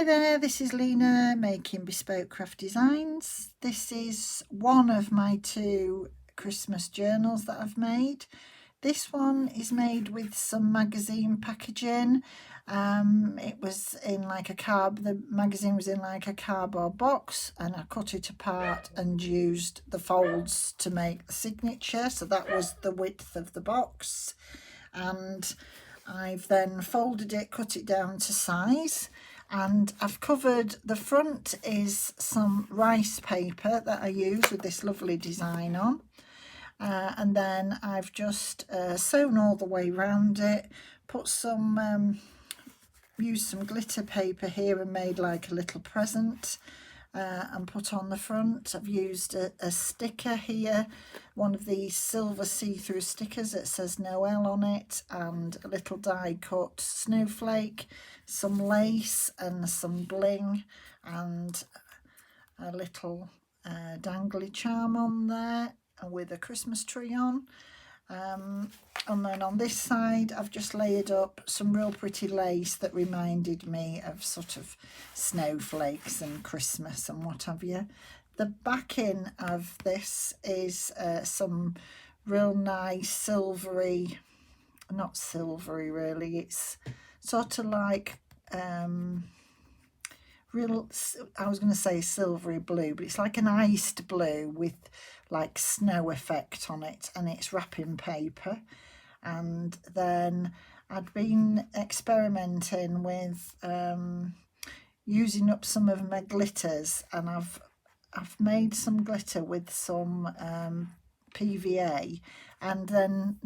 there, this is Lena making Bespoke Craft Designs. This is one of my 2 Christmas journals that I've made. This one is made with some magazine packaging. It was in like the magazine was in like a cardboard box, and I cut it apart and used the folds to make the signature. So that was the width of the box, and I've then folded it, cut it down to size, and I've covered the front is some rice paper that I use with this lovely design on, and then I've just sewn all the way around it, put some used some glitter paper here and made like a little present and put on the front. I've used a sticker here, one of these silver see-through stickers that says Noel on it, and a little die cut snowflake, some lace and some bling, and a little dangly charm on there with a Christmas tree on. And then on this side I've just layered up some real pretty lace that reminded me of sort of snowflakes and Christmas and what have you. The backing of this is some real nice silvery, not silvery really, it's sort of like real, I was going to say silvery blue, but it's like an iced blue with like snow effect on it, and it's wrapping paper. And then I'd been experimenting with using up some of my glitters, and I've made some glitter with some PVA, and then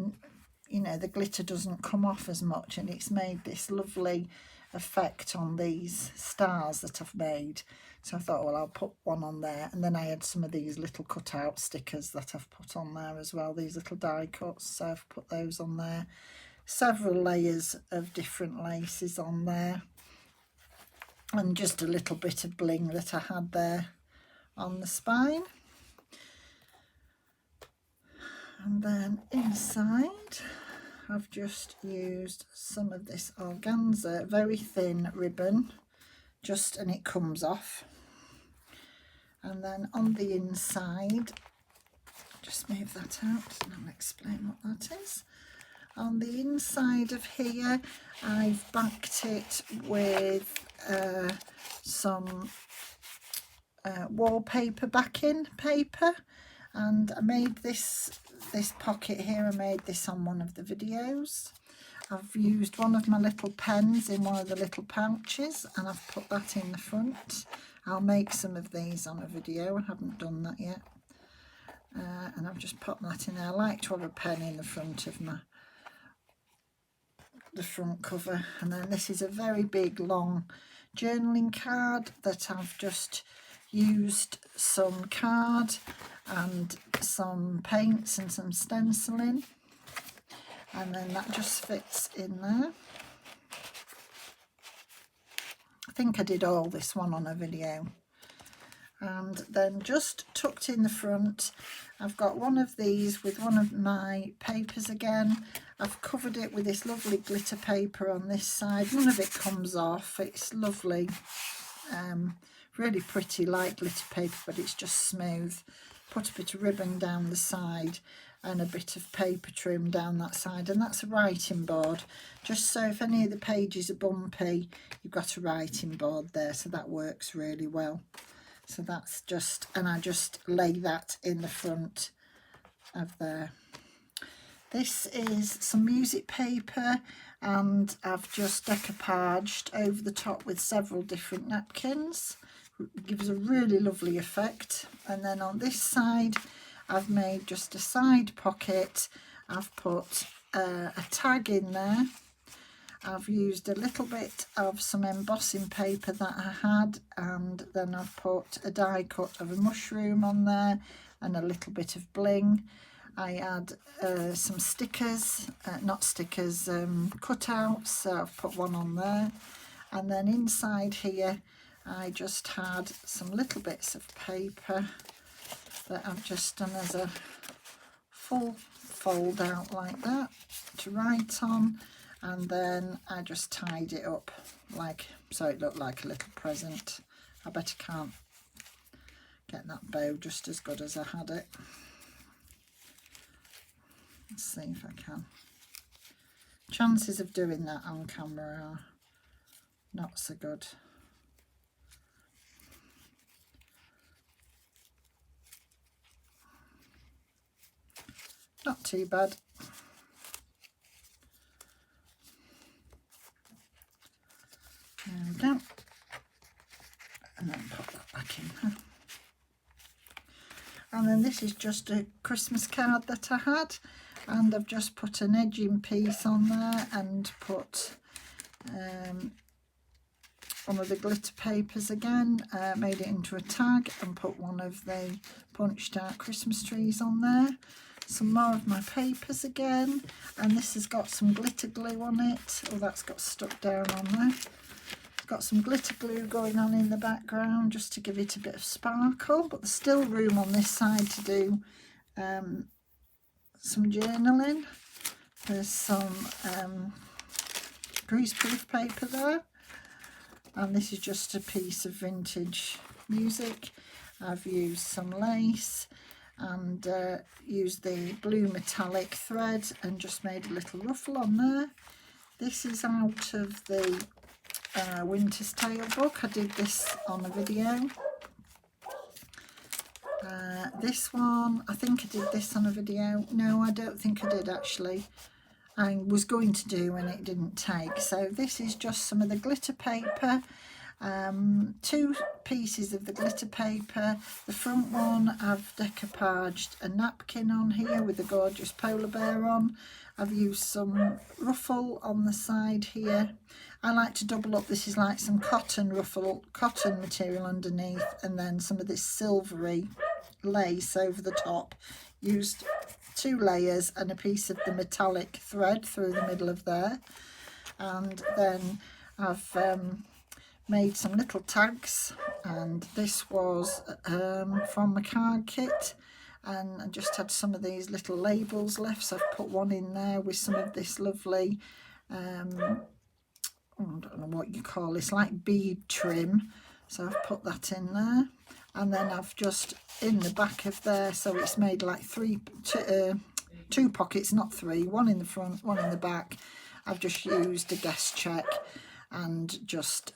the glitter doesn't come off as much, and it's made this lovely effect on these stars that I've made. So I thought, well, I'll put one on there, and then I had some of these little cutout stickers that I've put on there as well, these little die cuts, so I've put those on there. Several layers of different laces on there, and just a little bit of bling that I had there on the spine. And then inside I've just used some of this organza, very thin ribbon, and it comes off. And then on the inside, just move that out and I'll explain what that is. On the inside of here, I've backed it with some wallpaper backing paper, and I made this pocket here. I made this on one of the videos. I've used one of my little pens in one of the little pouches, and I've put that in the front. I'll make some of these on a video. I haven't done that yet. And I've just put that in there. I like to have a pen in the front of the front cover. And then this is a very big long journaling card that I've just used some card and some paints and some stenciling, and then that just fits in there. I think I did all this one on a video. And then just tucked in the front, I've got one of these with one of my papers again. I've covered it with this lovely glitter paper on this side. None of it comes off. It's lovely, really pretty light glitter paper, but it's just smooth. Put a bit of ribbon down the side and a bit of paper trim down that side, and that's a writing board, just so if any of the pages are bumpy, you've got a writing board there, so that works really well. So that's just, and I just lay that in the front of there. This is some music paper, and I've just decoupaged over the top with several different napkins. It gives a really lovely effect. And then on this side, I've made just a side pocket. I've put a tag in there. I've used a little bit of some embossing paper that I had, and then I've put a die cut of a mushroom on there and a little bit of bling. I had some stickers, cutouts, so I've put one on there. And then inside here, I just had some little bits of paper that I've just done as a full fold out like that to write on, and then I just tied it up like so it looked like a little present. I bet I can't get that bow just as good as I had it. Let's see if I can. Chances of doing that on camera are not so good. Not too bad. There we go. And then pop that back in. And then this is just a Christmas card that I had, and I've just put an edging piece on there and put one of the glitter papers again, made it into a tag and put one of the punched out Christmas trees on there. Some more of my papers again, and this has got some glitter glue on it. Oh, that's got stuck down on there. Got some glitter glue going on in the background just to give it a bit of sparkle, but there's still room on this side to do some journaling. There's some greaseproof paper there, and this is just a piece of vintage music. I've used some lace and used the blue metallic thread and just made a little ruffle on there. This is out of the Winter's Tale book. I did this on a video. This one, I think I did this on a video. No, I don't think I did actually. I was going to do and it didn't take. So this is just some of the glitter paper. 2 pieces of the glitter paper. The front one I've decoupaged a napkin on here with a gorgeous polar bear on. I've used some ruffle on the side here. I like to double up. This is like some cotton ruffle, cotton material underneath, and then some of this silvery lace over the top. Used 2 layers and a piece of the metallic thread through the middle of there. And then I've made some little tags, and this was from my card kit, and I just had some of these little labels left, so I've put one in there with some of this lovely I don't know what you call this, like bead trim, so I've put that in there. And then I've just in the back of there, so it's made like 2 pockets, not 3, one in the front, one in the back. I've just used a guest check and just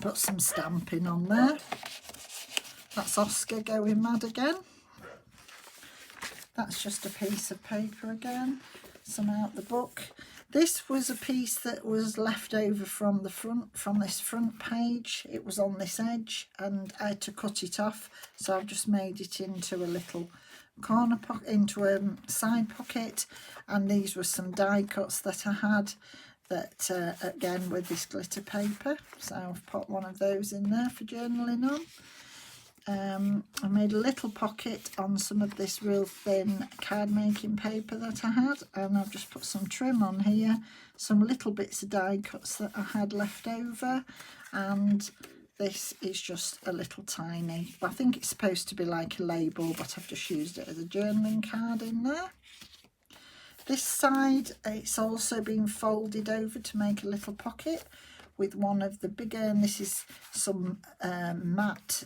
put some stamping on there. That's Oscar going mad again. That's just a piece of paper again, some out the book. This was a piece that was left over from the front, from this front page. It was on this edge and I had to cut it off, so I've just made it into a little corner pocket, into a side pocket. And these were some die cuts that I had that again with this glitter paper, so I've put one of those in there for journaling on. I made a little pocket on some of this real thin card making paper that I had, and I've just put some trim on here, some little bits of die cuts that I had left over, and this is just a little tiny, I think it's supposed to be like a label, but I've just used it as a journaling card in there. This side, it's also been folded over to make a little pocket with one of the bigger, and this is some matte,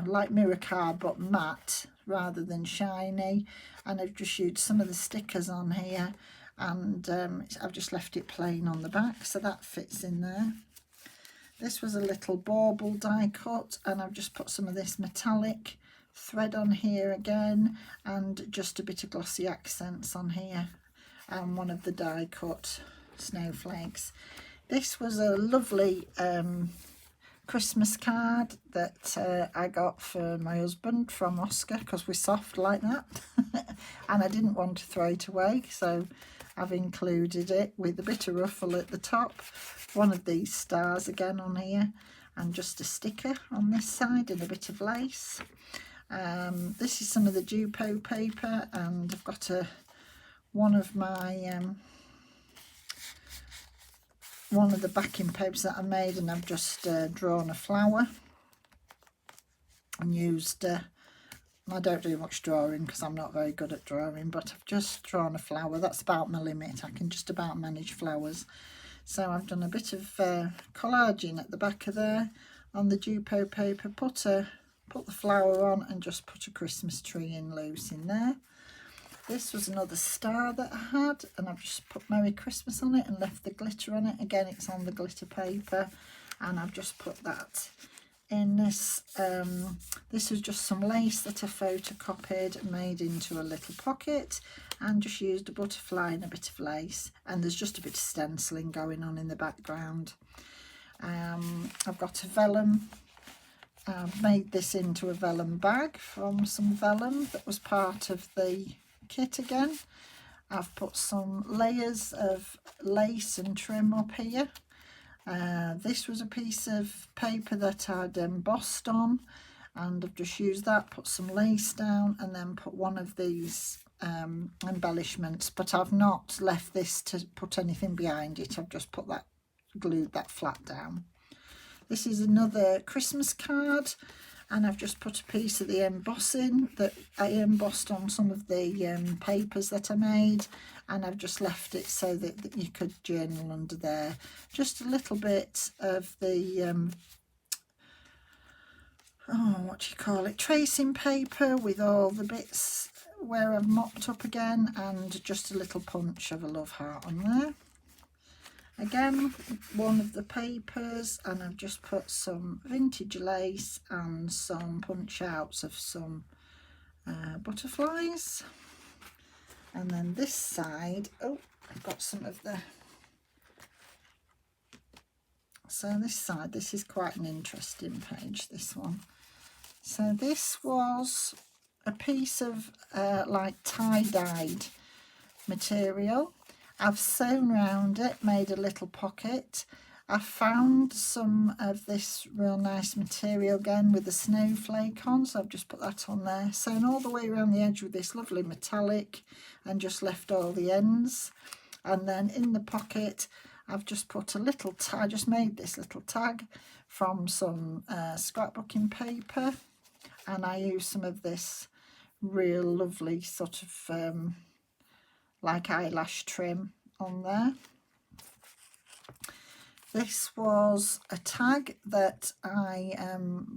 like mirror card, but matte rather than shiny. And I've just used some of the stickers on here, and I've just left it plain on the back, so that fits in there. This was a little bauble die cut, and I've just put some of this metallic thread on here again, and just a bit of glossy accents on here, and one of the die cut snowflakes. This was a lovely Christmas card that I got for my husband from Oscar, because we're soft like that. And I didn't want to throw it away, so I've included it with a bit of ruffle at the top, one of these stars again on here, and just a sticker on this side and a bit of lace. This is some of the Dupo paper, and I've got one of my one of the backing papers that I made, and I've just drawn a flower and used I don't do much drawing because I'm not very good at drawing, but I've just drawn a flower. That's about my limit. I can just about manage flowers. So I've done a bit of collaging at the back of there on the Dupo paper, put the flower on and just put a Christmas tree in loose in there. This was another star that I had, and I've just put Merry Christmas on it and left the glitter on it. Again, it's on the glitter paper, and I've just put that in this. This was just some lace that I photocopied and made into a little pocket, and just used a butterfly and a bit of lace, and there's just a bit of stenciling going on in the background. I've got a vellum. I've made this into a vellum bag from some vellum that was part of the kit again. I've put some layers of lace and trim up here. This was a piece of paper that I'd embossed on, and I've just used that, put some lace down, and then put one of these embellishments, but I've not left this to put anything behind it. I've just put that, glued that flat down. This is another Christmas card, and I've just put a piece of the embossing that I embossed on some of the papers that I made, and I've just left it so that you could journal under there. Just a little bit of the tracing paper with all the bits where I've mopped up again, and just a little punch of a love heart on there. Again, one of the papers, and I've just put some vintage lace and some punch outs of some butterflies. And then this side, oh, I've got some of the, so this side, this is quite an interesting page, this one. So this was a piece of like tie-dyed material. I've sewn around it, made a little pocket. I found some of this real nice material again with the snowflake on, so I've just put that on there. Sewn all the way around the edge with this lovely metallic, and just left all the ends. And then in the pocket, I've just put a little tag. I just made this little tag from some scrapbooking paper, and I used some of this real lovely sort of like eyelash trim on there. This was a tag that I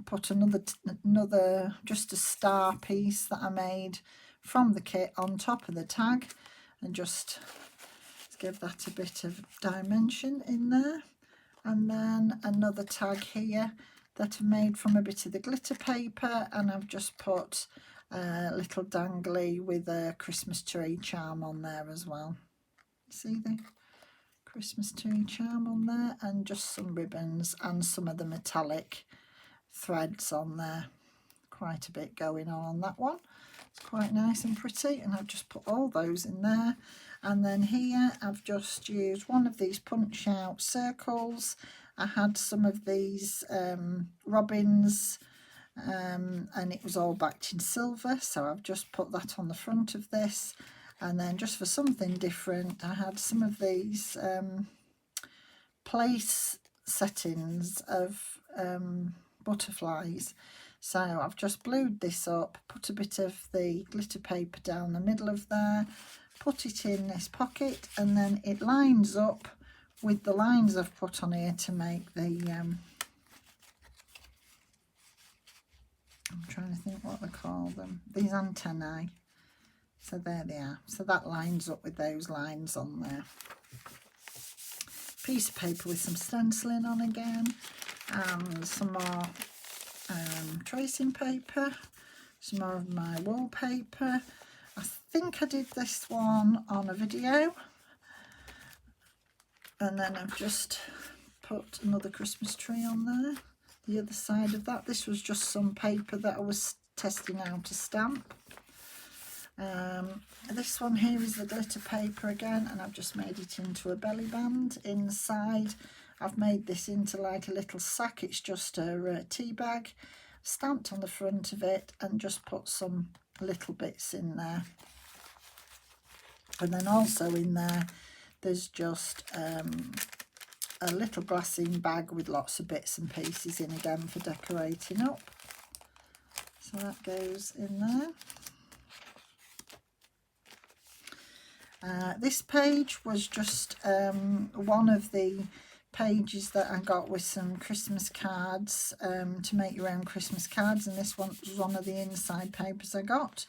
put another just a star piece that I made from the kit on top of the tag, and just to give that a bit of dimension in there. And then another tag here that I made from a bit of the glitter paper, and I've just put a little dangly with a Christmas tree charm on there as well. See the Christmas tree charm on there, and just some ribbons and some of the metallic threads on there. Quite a bit going on that one. It's quite nice and pretty, and I've just put all those in there. And then here I've just used one of these punch out circles. I had some of these robins, and it was all backed in silver, so I've just put that on the front of this. And then just for something different, I had some of these place settings of butterflies, so I've just glued this up, put a bit of the glitter paper down the middle of there, put it in this pocket, and then it lines up with the lines I've put on here to make the I'm trying to think what they call them, these antennae. So there they are. So that lines up with those lines on there. Piece of paper with some stenciling on again, and some more tracing paper, some more of my wallpaper. I think I did this one on a video, and then I've just put another Christmas tree on there. The other side of that, this was just some paper that I was testing out to stamp. This one here is the glitter paper again, and I've just made it into a belly band. Inside I've made this into like a little sack. It's just a tea bag, stamped on the front of it, and just put some little bits in there. And then also in there there's just a little glassine bag with lots of bits and pieces in again for decorating up. So that goes in there. This page was just one of the pages that I got with some Christmas cards to make your own Christmas cards, and this one was one of the inside papers I got.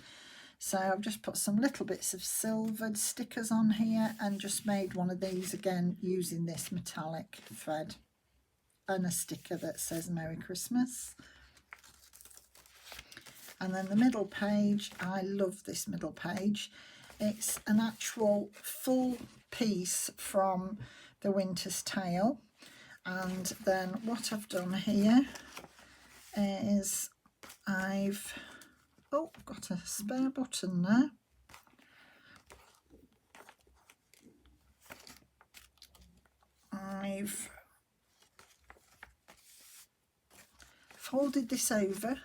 So I've just put some little bits of silvered stickers on here and just made one of these again using this metallic thread and a sticker that says Merry Christmas. And then the middle page, I love this middle page. It's an actual full piece from The Winter's Tale. And then what I've done here is I've got a spare button there. I've folded this over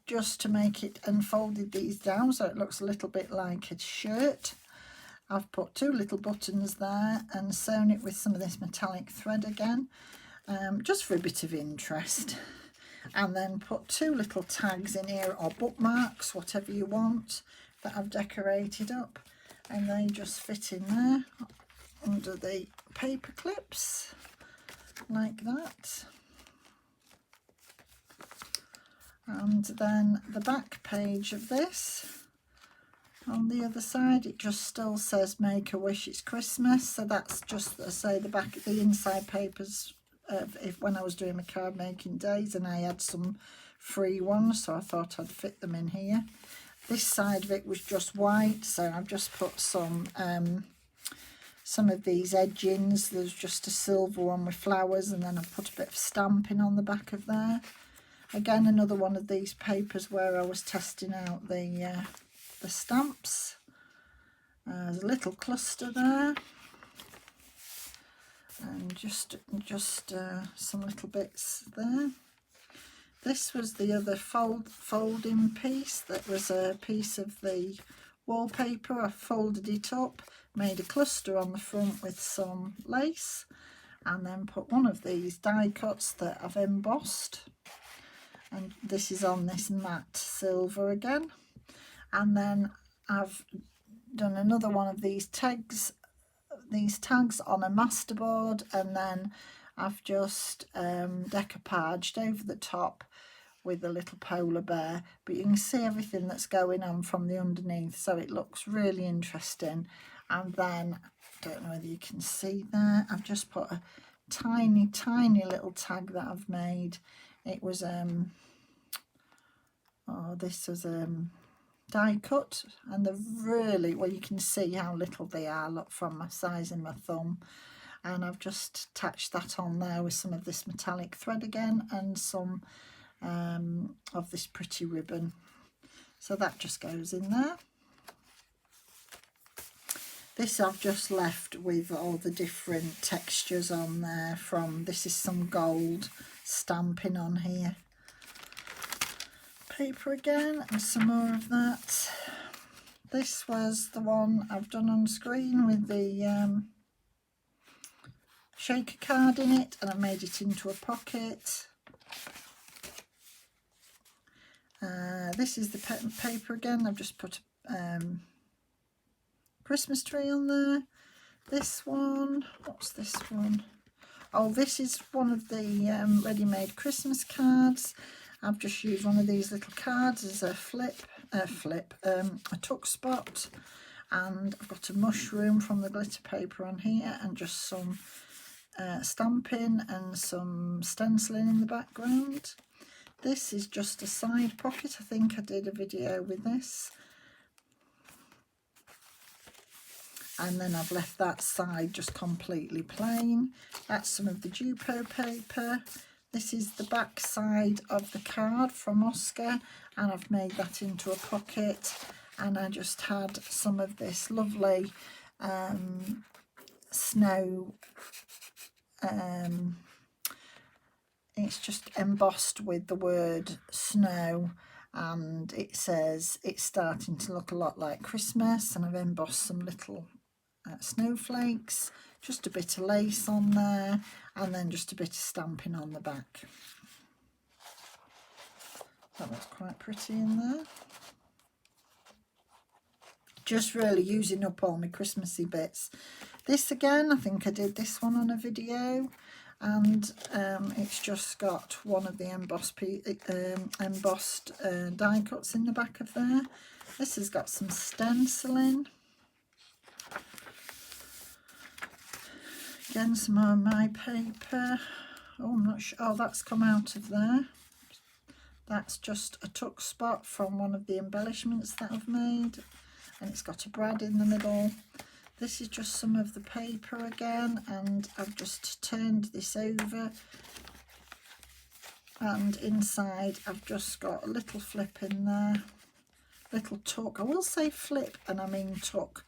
just to make it, and folded these down so it looks a little bit like a shirt. I've put two little buttons there and sewn it with some of this metallic thread again, just for a bit of interest. And then put two little tags in here, or bookmarks, whatever you want, that I've decorated up, and they just fit in there under the paper clips like that. And then the back page of this, on the other side, it just still says Make a Wish, it's Christmas. So that's just, I say, the inside papers if when I was doing my card making days, and I had some free ones, so I thought I'd fit them in here. This side of it was just white, so I've just put some of these edgings. There's just a silver one with flowers, and then I've put a bit of stamping on the back of there. Again, another one of these papers where I was testing out the stamps. There's a little cluster there, and just some little bits there. This was the other folding piece. That was a piece of the wallpaper. I folded it up, made a cluster on the front with some lace, and then put one of these die cuts that I've embossed, and this is on this matte silver again. And then I've done another one of these tags on a masterboard, and then I've just decoupaged over the top with a little polar bear, but you can see everything that's going on from the underneath, so it looks really interesting. And then, I don't know whether you can see there, I've just put a tiny little tag that I've made. It was this was die cut, and they're really, well, you can see how little they are, look, from my size in my thumb. And I've just attached that on there with some of this metallic thread again, and some of this pretty ribbon, so that just goes in there. This I've just left with all the different textures on there from, this is some gold stamping on here. Paper again, and some more of that. This was the one I've done on screen with the shaker card in it, and I made it into a pocket. This is the paper again. I've just put Christmas tree on there. This one, what's this one? Oh, this is one of the ready-made Christmas cards. I've just used one of these little cards as a tuck spot, and I've got a mushroom from the glitter paper on here, and just some stamping and some stenciling in the background. This is just a side pocket. I think I did a video with this. And then I've left that side just completely plain. That's some of the Dupo paper. This is the back side of the card from Oscar, and I've made that into a pocket. And I just had some of this lovely snow, it's just embossed with the word snow, and it says it's starting to look a lot like Christmas, and I've embossed some little snowflakes, just a bit of lace on there, and then just a bit of stamping on the back. That looks quite pretty in there. just really using up all my Christmassy bits. This again, I think I did this one on a video, and it's just got one of the embossed die cuts in the back of there. This has got some stenciling. Again, some more of my paper. Oh, I'm not sure. Oh, that's come out of there. That's just a tuck spot from one of the embellishments that I've made, and it's got a brad in the middle. This is just some of the paper again, and I've just turned this over, and inside I've just got a little flip in there, little tuck. I will say flip and I mean tuck.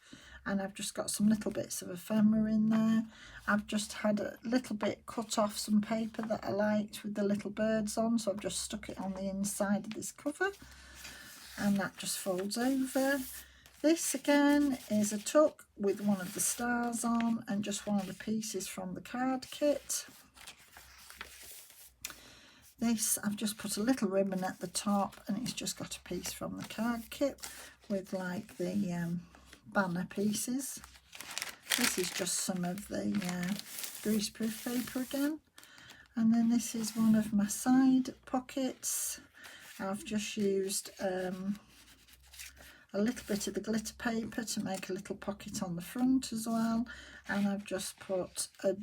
And I've just got some little bits of ephemera in there. I've just had a little bit cut off some paper that I liked with the little birds on, so I've just stuck it on the inside of this cover, and that just folds over. This again is a tuck with one of the stars on and just one of the pieces from the card kit. This, I've just put a little ribbon at the top, and it's just got a piece from the card kit with like the banner pieces. This is just some of the greaseproof paper again, and then this is one of my side pockets. I've just used a little bit of the glitter paper to make a little pocket on the front as well, and I've just put a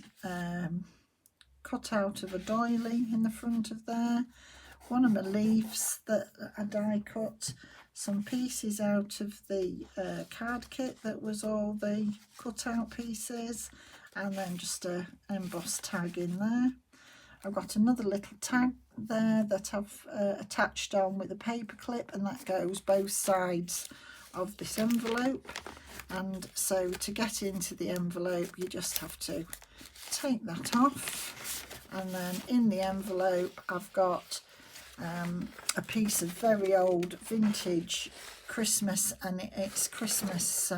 cut out of a doily in the front of there, one of my leaves that I die cut, some pieces out of the card kit that was all the cut out pieces, and then just a embossed tag in there. I've got another little tag there that I've attached on with a paper clip, and that goes both sides of this envelope. And so to get into the envelope, you just have to take that off, and then in the envelope I've got a piece of very old vintage Christmas, and it's Christmas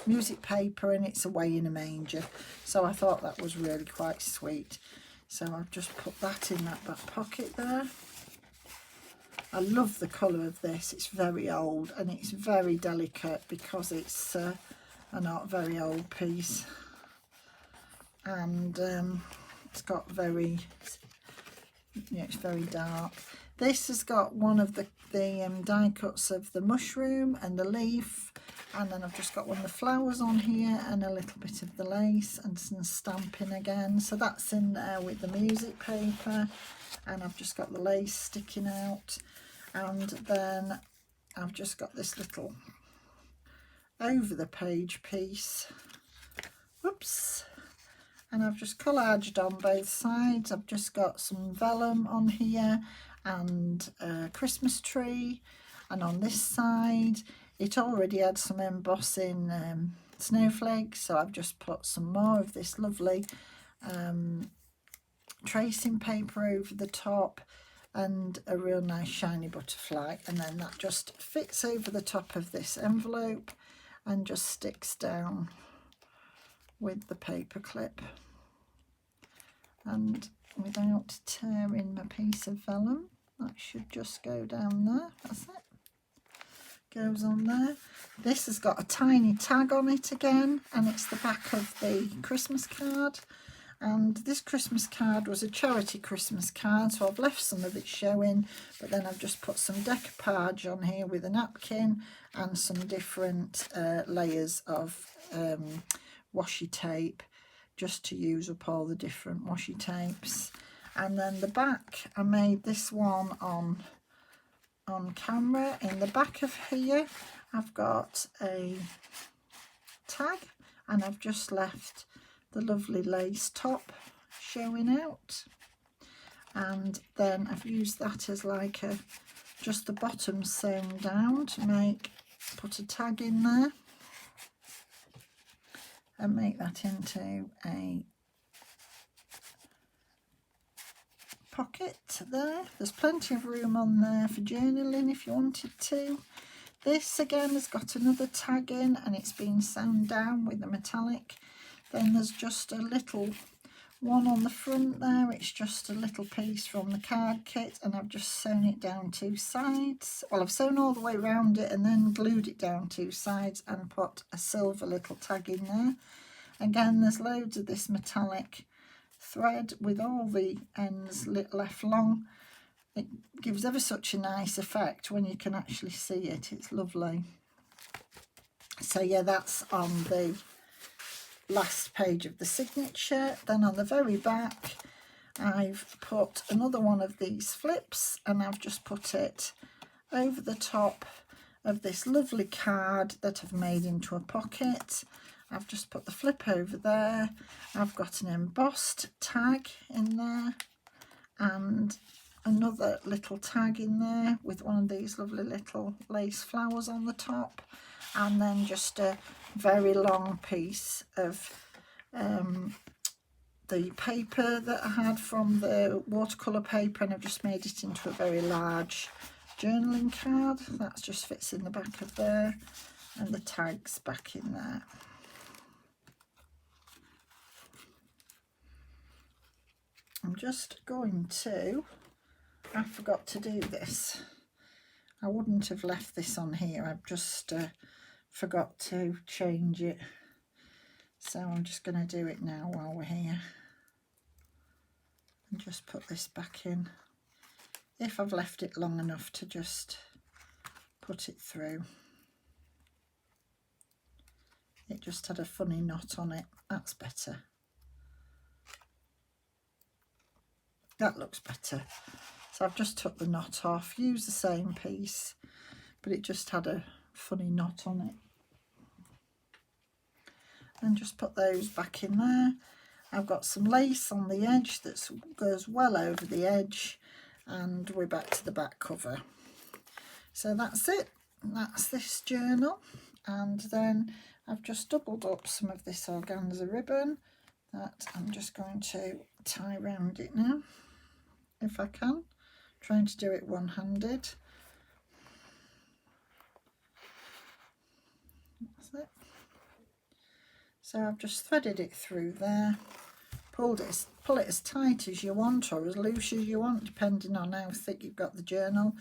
music paper, and it's Away in a Manger, so I thought that was really quite sweet, so I've just put that in that back pocket there. I love the colour of this. It's very old and it's very delicate because it's a not very old piece, and it's got very, it's very dark. This has got one of the die cuts of the mushroom and the leaf, and then I've just got one of the flowers on here and a little bit of the lace and some stamping again. So that's in there with the music paper, and I've just got the lace sticking out, and then I've just got this little over the page piece. Whoops. And I've just collaged on both sides. I've just got some vellum on here and a Christmas tree, and on this side it already had some embossing snowflakes, so I've just put some more of this lovely tracing paper over the top and a real nice shiny butterfly, and then that just fits over the top of this envelope and just sticks down with the paper clip, and without tearing my piece of vellum, that should just go down there. That's it, goes on there. This has got a tiny tag on it again, and it's the back of the Christmas card, and this Christmas card was a charity Christmas card, so I've left some of it showing, but then I've just put some decoupage on here with a napkin and some different layers of washi tape, just to use up all the different washi tapes. And then the back, I made this one on camera. In the back of here I've got a tag, and I've just left the lovely lace top showing out, and then I've used that as like a just the bottom sewn down to put a tag in there and make that into a pocket there. There's plenty of room on there for journaling if you wanted to. This again has got another tag in, and it's been sewn down with a metallic. Then there's just a little one on the front there, it's just a little piece from the card kit, and I've just sewn it down 2 sides. Well, I've sewn all the way around it and then glued it down 2 sides and put a silver little tag in there. Again, there's loads of this metallic thread with all the ends left long. It gives ever such a nice effect when you can actually see it. It's lovely. So yeah, that's on the last page of the signature. Then on the very back, I've put another one of these flips, and I've just put it over the top of this lovely card that I've made into a pocket. I've just put the flip over there. I've got an embossed tag in there and another little tag in there with one of these lovely little lace flowers on the top, and then just a very long piece of the paper that I had from the watercolour paper, and I've just made it into a very large journaling card. That just fits in the back of there, and the tags back in there. I'm just going to, I forgot to do this. I wouldn't have left this on here. I've just forgot to change it. So I'm just going to do it now while we're here. And just put this back in. If I've left it long enough to just put it through. It just had a funny knot on it. That's better. That looks better. So I've just took the knot off, used the same piece, but it just had a funny knot on it. And just put those back in there. I've got some lace on the edge that goes well over the edge, and we're back to the back cover. So that's it. That's this journal. And then I've just doubled up some of this organza ribbon that I'm just going to tie around it now, if I can. Trying to do it one-handed. That's it. So I've just threaded it through there, pull it as tight as you want or as loose as you want, depending on how thick you've got the journal.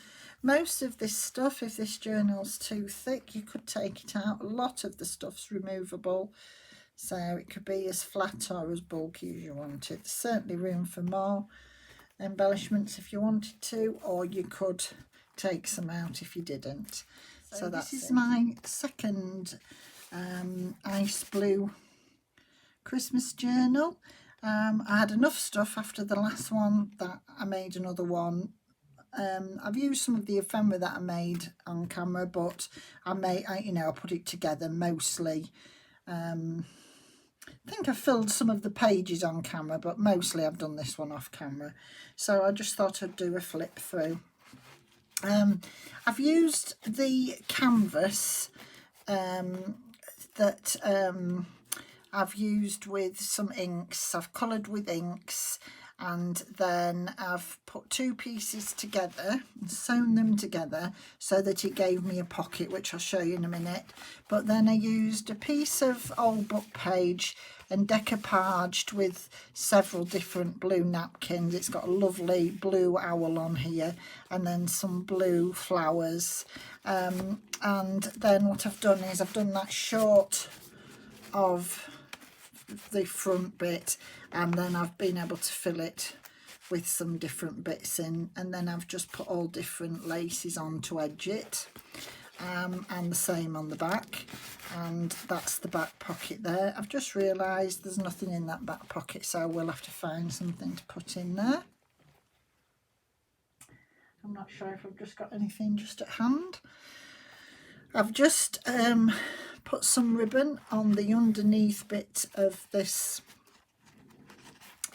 Most of this stuff, if this journal's too thick, you could take it out. A lot of the stuff's removable, so it could be as flat or as bulky as you wanted. There's certainly room for more embellishments if you wanted to, or you could take some out if you didn't. So this is my second ice blue Christmas journal. I had enough stuff after the last one that I made another one. I've used some of the ephemera that I made on camera, but I put it together mostly. I think I filled some of the pages on camera, but mostly I've done this one off camera. So I just thought I'd do a flip through. I've used the canvas that I've used with some inks. I've coloured with inks, and then I've put 2 pieces together and sewn them together so that it gave me a pocket, which I'll show you in a minute. But then I used a piece of old book page and decoupaged with several different blue napkins. It's got a lovely blue owl on here, and then some blue flowers. And then what I've done is I've done that short of the front bit, and then I've been able to fill it with some different bits in, and then I've just put all different laces on to edge it, and the same on the back, and that's the back pocket there. I've just realised there's nothing in that back pocket, so I will have to find something to put in there. I'm not sure if I've just got anything just at hand. I've just put some ribbon on the underneath bit of this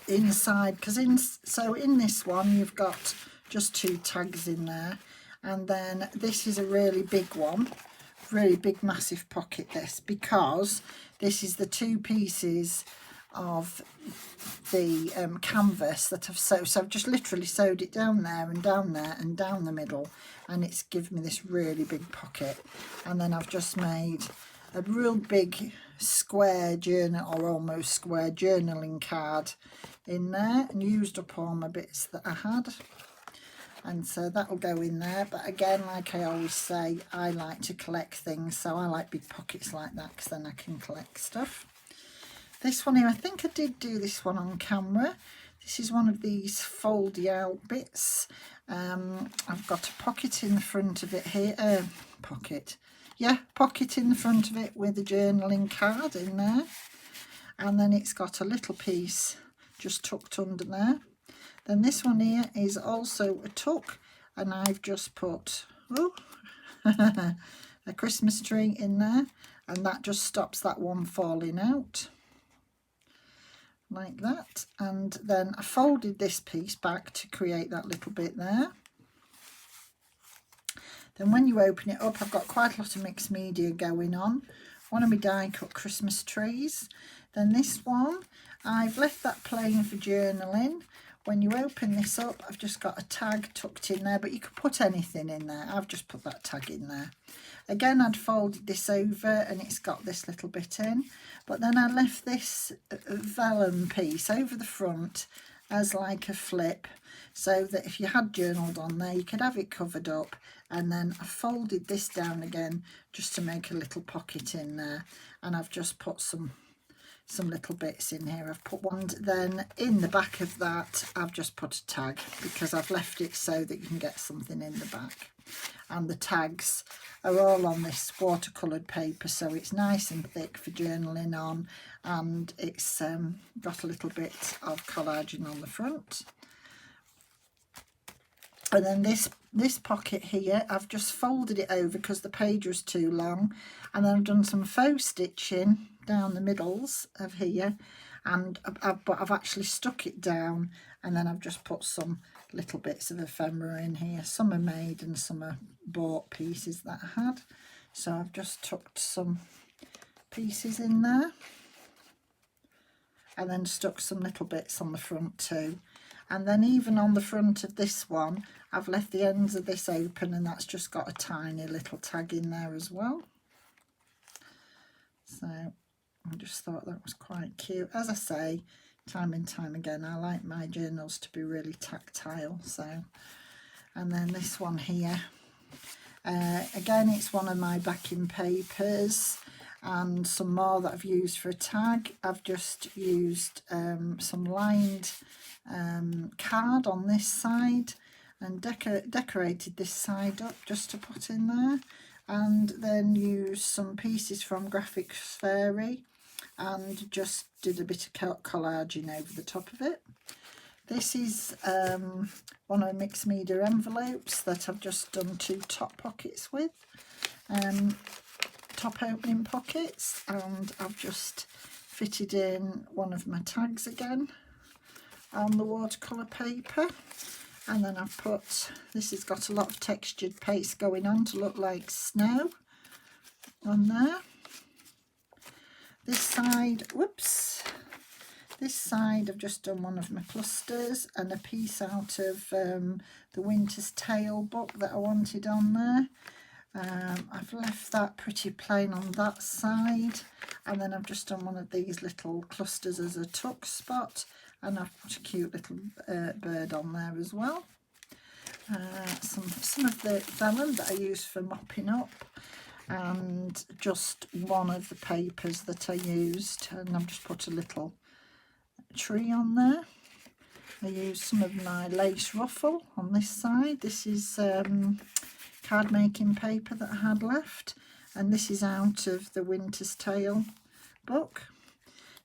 inside, because in this one you've got just 2 tags in there, and then this is a really big one, really big massive pocket, this, because this is the 2 pieces of the canvas that I've sewed. So I've just literally sewed it down there and down there and down the middle, and it's given me this really big pocket. And then I've just made a real big square journal, or almost square journaling card in there, and used up all my bits that I had, and so that'll go in there. But again, like I always say, I like to collect things, so I like big pockets like that because then I can collect stuff. This one here, I think I did do this one on camera. This is one of these foldy out bits. I've got a pocket in the front of it here. Pocket in the front of it with a journaling card in there. And then it's got a little piece just tucked under there. Then this one here is also a tuck, and I've just put a Christmas tree in there, and that just stops that one falling out. Like that. And then I folded this piece back to create that little bit there. Then when you open it up, I've got quite a lot of mixed media going on. One of my die cut Christmas trees. Then this one, I've left that plain for journaling. When you open this up, I've just got a tag tucked in there, but you could put anything in there. I've just put that tag in there. Again, I'd folded this over and it's got this little bit in, but then I left this vellum piece over the front as like a flip, so that if you had journaled on there, you could have it covered up. And then I folded this down again just to make a little pocket in there, and I've just put some little bits in here. I've put one, then in the back of that I've just put a tag, because I've left it so that you can get something in the back. And the tags are all on this watercoloured paper, so it's nice and thick for journaling on, and it's got a little bit of collagen on the front. And then this pocket here, I've just folded it over because the page was too long, and then I've done some faux stitching down the middles of here, and I've actually stuck it down, and then I've just put some little bits of ephemera in here. Some are made and some are bought pieces that I had, so I've just tucked some pieces in there, and then stuck some little bits on the front too. And then even on the front of this one, I've left the ends of this open, and that's just got a tiny little tag in there as well. So I just thought that was quite cute. As I say, time and time again, I like my journals to be really tactile. So, and then this one here, again, it's one of my backing papers, and some more that I've used for a tag. I've just used some lined card on this side, and decorated this side up just to put in there, and then used some pieces from Graphics Fairy and just did a bit of collaging over the top of it. This is one of the mixed media envelopes that I've just done 2 top pockets with, top opening pockets, and I've just fitted in one of my tags again on the watercolour paper. And then I've put, this has got a lot of textured paste going on to look like snow on there. This side, this side I've just done one of my clusters and a piece out of the Winter's Tale book that I wanted on there. I've left that pretty plain on that side, and then I've just done one of these little clusters as a tuck spot, and I've put a cute little bird on there as well. Some of the vellum that I use for mopping up, and just one of the papers that I used, and I've just put a little tree on there. I used some of my lace ruffle on this side. This is card making paper that I had left, and this is out of the Winter's Tale book.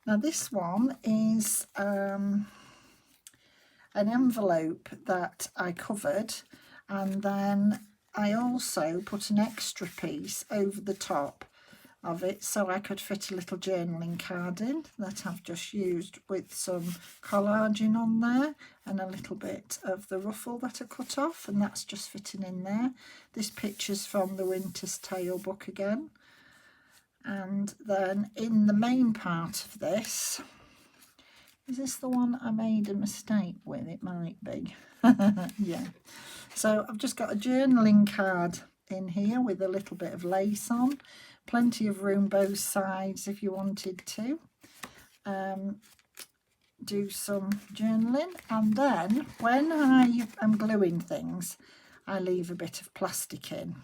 Now this one is an envelope that I covered, and then I also put an extra piece over the top of it so I could fit a little journaling card in that I've just used with some collaging on there and a little bit of the ruffle that I cut off, and that's just fitting in there. This picture's from the Winter's Tale book again. And then in the main part of this, is this the one I made a mistake with? It might be. Yeah. So I've just got a journaling card in here with a little bit of lace on, plenty of room both sides if you wanted to do some journaling. And then when I am gluing things, I leave a bit of plastic in.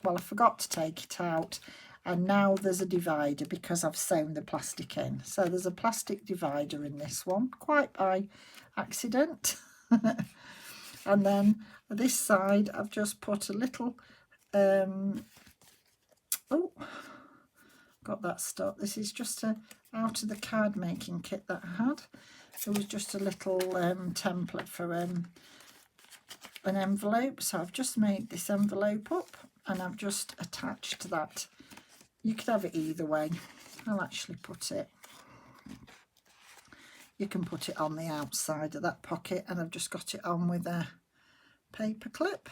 Well, I forgot to take it out, and now there's a divider because I've sewn the plastic in. So there's a plastic divider in this one, quite by accident. And then this side I've just put a little oh, got that stuck. This is just out of the card making kit that I had. There was just a little template for an envelope, so I've just made this envelope up and I've just attached that. You could have it either way. I'll actually put it, you can put it on the outside of that pocket, and I've just got it on with a paper clip.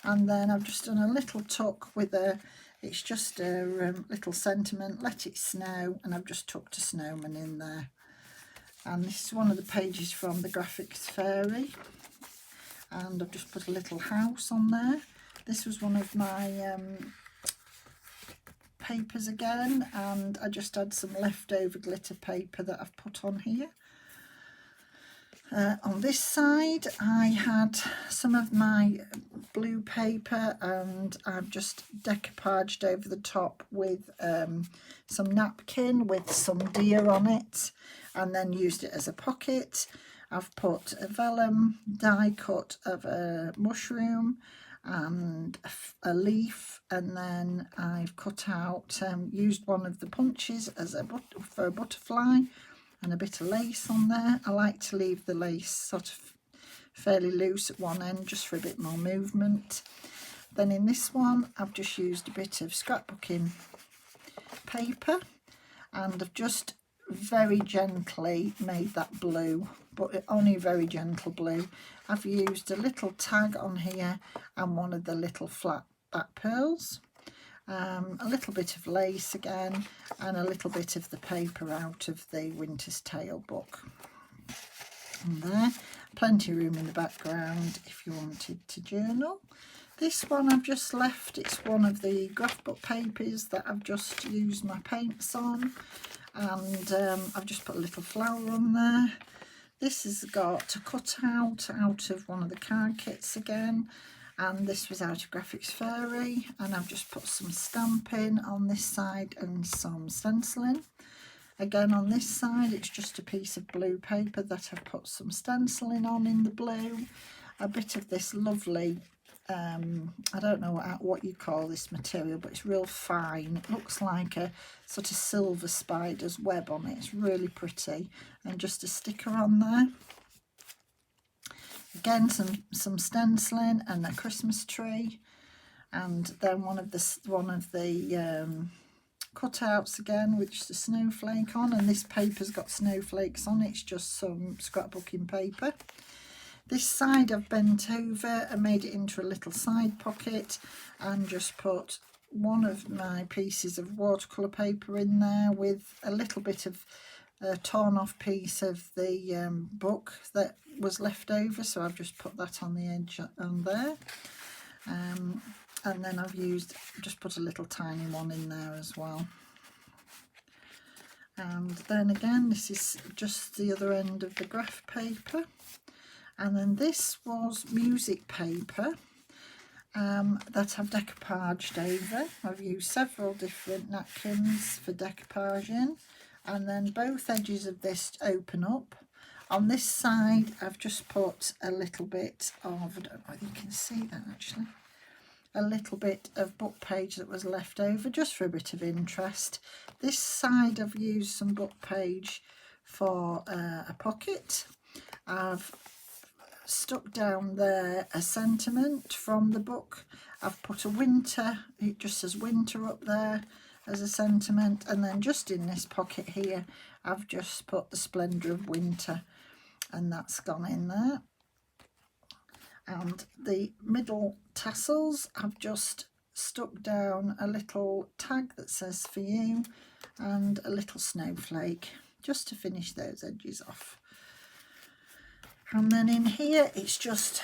And then I've just done a little tuck with a, it's just a little sentiment, let it snow, and I've just tucked a snowman in there. And this is one of the pages from the Graphics Fairy, and I've just put a little house on there. This was one of my papers again, and I just had some leftover glitter paper that I've put on here. On this side I had some of my blue paper, and I've just decoupaged over the top with some napkin with some deer on it, and then used it as a pocket. I've put a vellum die cut of a mushroom and a leaf, and then I've cut out, used one of the punches as for a butterfly, and a bit of lace on there. I like to leave the lace sort of fairly loose at one end just for a bit more movement. Then in this one I've just used a bit of scrapbooking paper, and I've just very gently made that blue, but only very gentle blue. I've used a little tag on here and one of the little flat back pearls. A little bit of lace again, and a little bit of the paper out of the Winter's Tale book. And there, plenty of room in the background if you wanted to journal. This one I've just left, it's one of the graph book papers that I've just used my paints on, and I've just put a little flower on there. This has got a cutout out of one of the card kits again, and this was out of Graphics Fairy, and I've just put some stamping on this side and some stenciling. Again on this side it's just a piece of blue paper that I've put some stenciling on in the blue. A bit of this lovely, I don't know what you call this material, but it's real fine. It looks like a sort of silver spider's web on it. It's really pretty, and just a sticker on there. Again, some stenciling and a Christmas tree, and then one of the cutouts again with just a snowflake on, and this paper's got snowflakes on it. It's just some scrapbooking paper. This side I've bent over and made it into a little side pocket, and just put one of my pieces of watercolour paper in there with a little bit of a torn off piece of the book that was left over, so I've just put that on the edge on there. And then I've just put a little tiny one in there as well. And then again, this is just the other end of the graph paper. And then this was music paper that I've decoupaged over. I've used several different napkins for decoupaging, and then both edges of this open up. On this side I've just put a little bit of, I don't know if you can see that actually, a little bit of book page that was left over just for a bit of interest. This side I've used some book page for a pocket. I've stuck down there a sentiment from the book. I've put a winter, it just says winter up there as a sentiment, and then just in this pocket here I've just put the splendour of winter, and that's gone in there. And the middle tassels I've just stuck down a little tag that says for you, and a little snowflake just to finish those edges off. And then in here it's just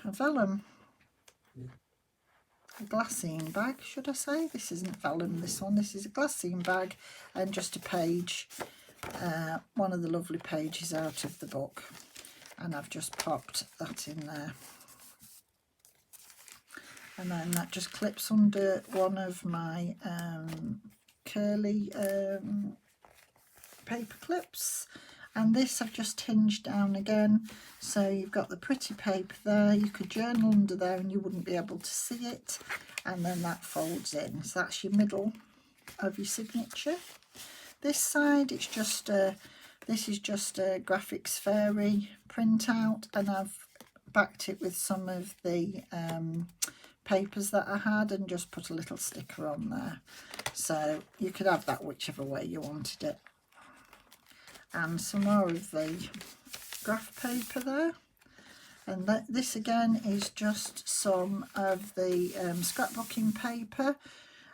a vellum. glassine bag, should I say. This isn't vellum, this one. This is a glassine bag and just a page, one of the lovely pages out of the book. And I've just popped that in there. And then that just clips under one of my curly paper clips. And this I've just hinged down again, so you've got the pretty paper there. You could journal under there and you wouldn't be able to see it, and then that folds in, so that's your middle of your signature. This side, it's just this is just a Graphics Fairy printout, and I've backed it with some of the papers that I had and just put a little sticker on there, so you could have that whichever way you wanted it. And some more of the graph paper there, and this again is just some of the scrapbooking paper,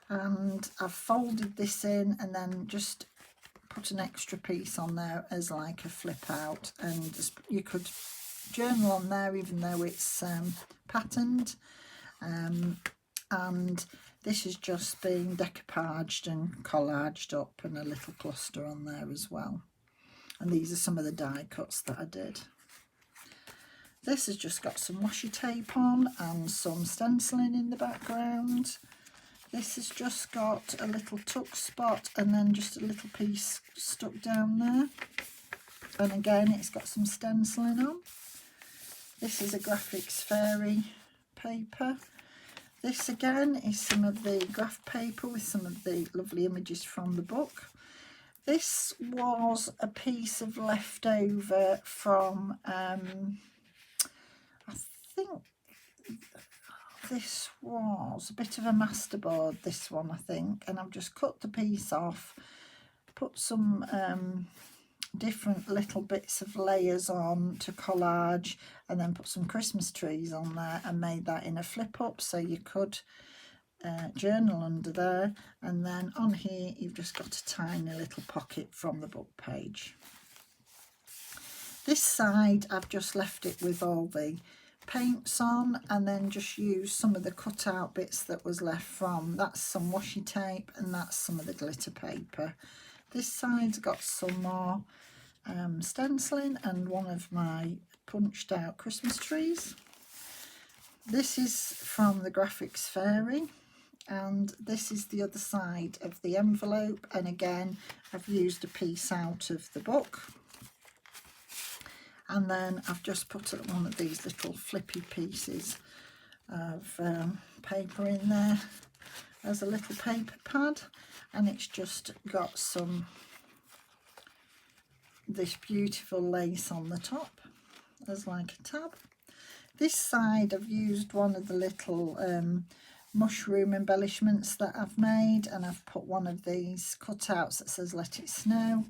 and I've folded this in and then just put an extra piece on there as like a flip out, and you could journal on there even though it's patterned, and this is just being decoupaged and collaged up, and a little cluster on there as well. And these are some of the die cuts that I did. This has just got some washi tape on and some stenciling in the background. This has just got a little tuck spot and then just a little piece stuck down there. And again, it's got some stenciling on. This is a Graphics Fairy paper. This again is some of the graph paper with some of the lovely images from the book. This was a piece of leftover from, I think this was a bit of a masterboard, this one I think, and I've just cut the piece off, put some different little bits of layers on to collage, and then put some Christmas trees on there and made that in a flip up, so you could journal under there, and then on here you've just got a tiny little pocket from the book page. This side I've just left it with all the paints on, and then just used some of the cut out bits that was left from, that's some washi tape and that's some of the glitter paper. This side's got some more stenciling and one of my punched out Christmas trees. This is from the Graphics Fairy, and this is the other side of the envelope, and again I've used a piece out of the book, and then I've just put one of these little flippy pieces of paper in there as a little paper pad, and it's just got this beautiful lace on the top as like a tab. This side I've used one of the little mushroom embellishments that I've made, and I've put one of these cutouts that says "Let It Snow,"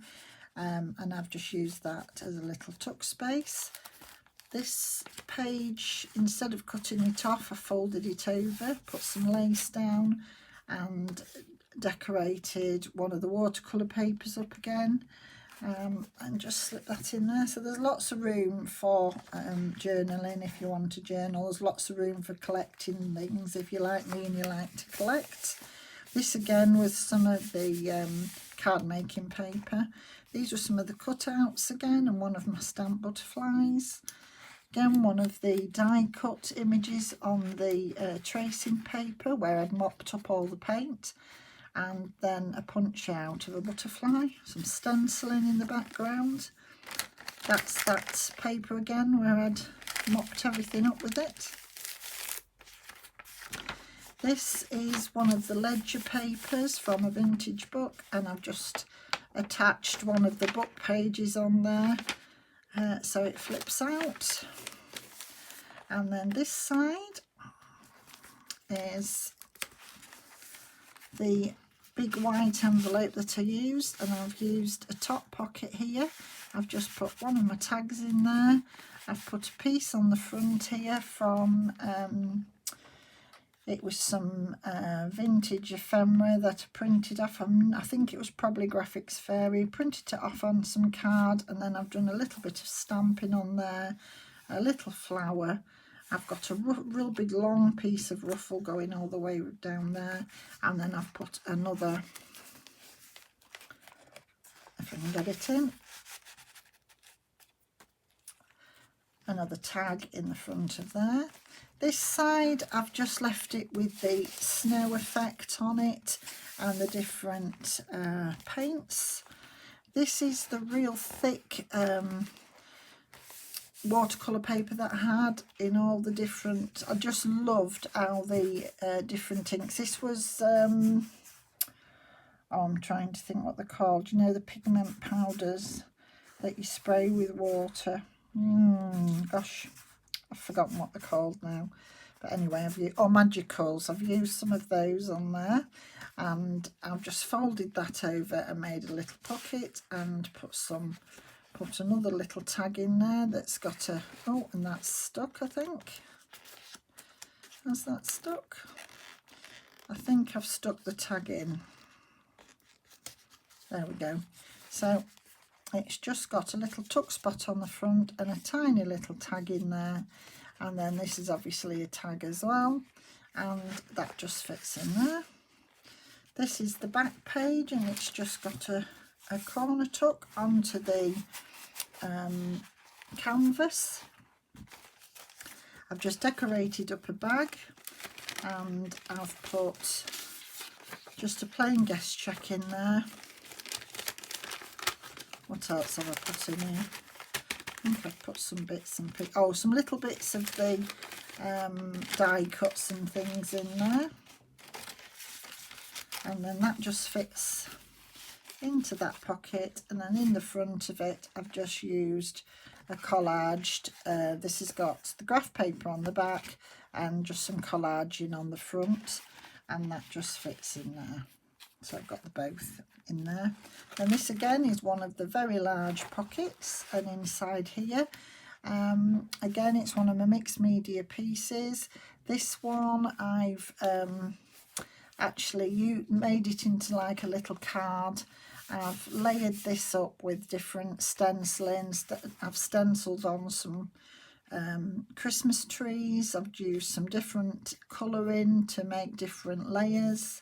and I've just used that as a little tuck space. This page, instead of cutting it off, I folded it over, put some lace down and decorated one of the watercolour papers up again, and just slip that in there. So there's lots of room for journaling if you want to journal. There's lots of room for collecting things if you're like me and you like to collect. This again with some of the card making paper. These were some of the cutouts again, and one of my stamped butterflies. Again, one of the die cut images on the tracing paper where I'd mopped up all the paint, and then a punch out of a butterfly, some stenciling in the background. That's that paper again where I'd mopped everything up with it. This is one of the ledger papers from a vintage book, and I've just attached one of the book pages on there so it flips out. And then this side is the big white envelope that I used, and I've used a top pocket here. I've just put one of my tags in there. I've put a piece on the front here from it was some vintage ephemera that I printed off. I think it was probably Graphics Fairy. Printed it off on some card, and then I've done a little bit of stamping on there, a little flower, I've got a real big long piece of ruffle going all the way down there, and then I've put another, if I can get it in, another tag in the front of there. This side I've just left it with the snow effect on it and the different paints. This is the real thick watercolour paper that I had in all the different, I just loved how the different inks. This was I'm trying to think what they're called, you know, the pigment powders that you spray with water. Gosh, I've forgotten what they're called now, but anyway, Magicals. I've used some of those on there, and I've just folded that over and made a little pocket and put another little tag in there that's got a, oh, and that's stuck, I think. Has that stuck? I think I've stuck the tag in. There we go. So it's just got a little tuck spot on the front and a tiny little tag in there, and then this is obviously a tag as well, and that just fits in there. This is the back page, and it's just got a corner tuck onto the canvas. I've just decorated up a bag, and I've put just a plain guest check in there. What else have I put in here? I think I've put some bits and some little bits of the die cuts and things in there, and then that just fits into that pocket. And then in the front of it I've just used a collaged, this has got the graph paper on the back and just some collaging on the front, and that just fits in there. So I've got the both in there. And this again is one of the very large pockets, and inside here again it's one of my mixed media pieces. This one I've actually made it into like a little card. I've layered this up with different stencilings that I've stenciled on some Christmas trees. I've used some different colouring to make different layers,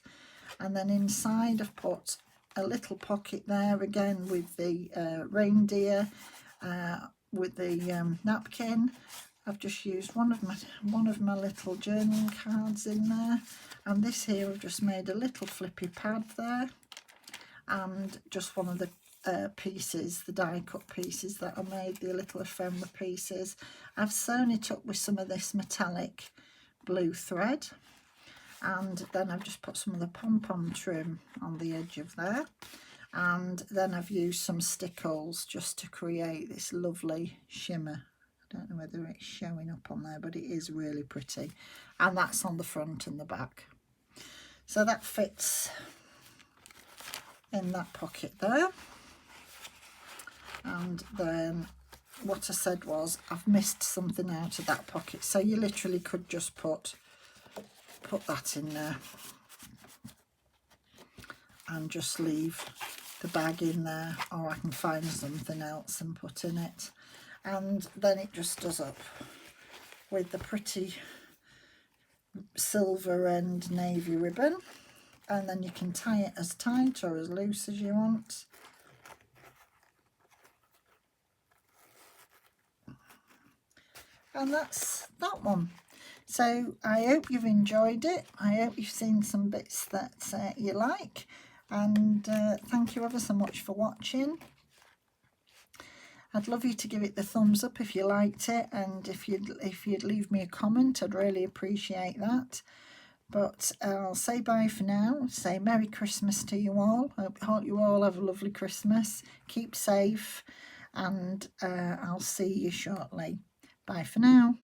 and then inside I've put a little pocket there again with the reindeer with the napkin. I've just used one of my little journaling cards in there, and this here I've just made a little flippy pad there, and just one of the pieces, the die cut pieces that I made, the little ephemera pieces. I've sewn it up with some of this metallic blue thread, and then I've just put some of the pom-pom trim on the edge of there, and then I've used some stickles just to create this lovely shimmer. I don't know whether it's showing up on there, but it is really pretty, and that's on the front and the back. So that fits in that pocket there. And then what I said was I've missed something out of that pocket, so you literally could just put that in there and just leave the bag in there, or I can find something else and put in it, and then it just does up with the pretty silver and navy ribbon, and then you can tie it as tight or as loose as you want. And that's that one. So I hope you've enjoyed it. I hope you've seen some bits that you like, and thank you ever so much for watching. I'd love you to give it the thumbs up if you liked it, and if you'd leave me a comment, I'd really appreciate that. But I'll say bye for now. Say Merry Christmas to you all. I hope you all have a lovely Christmas. Keep safe, and I'll see you shortly. Bye for now.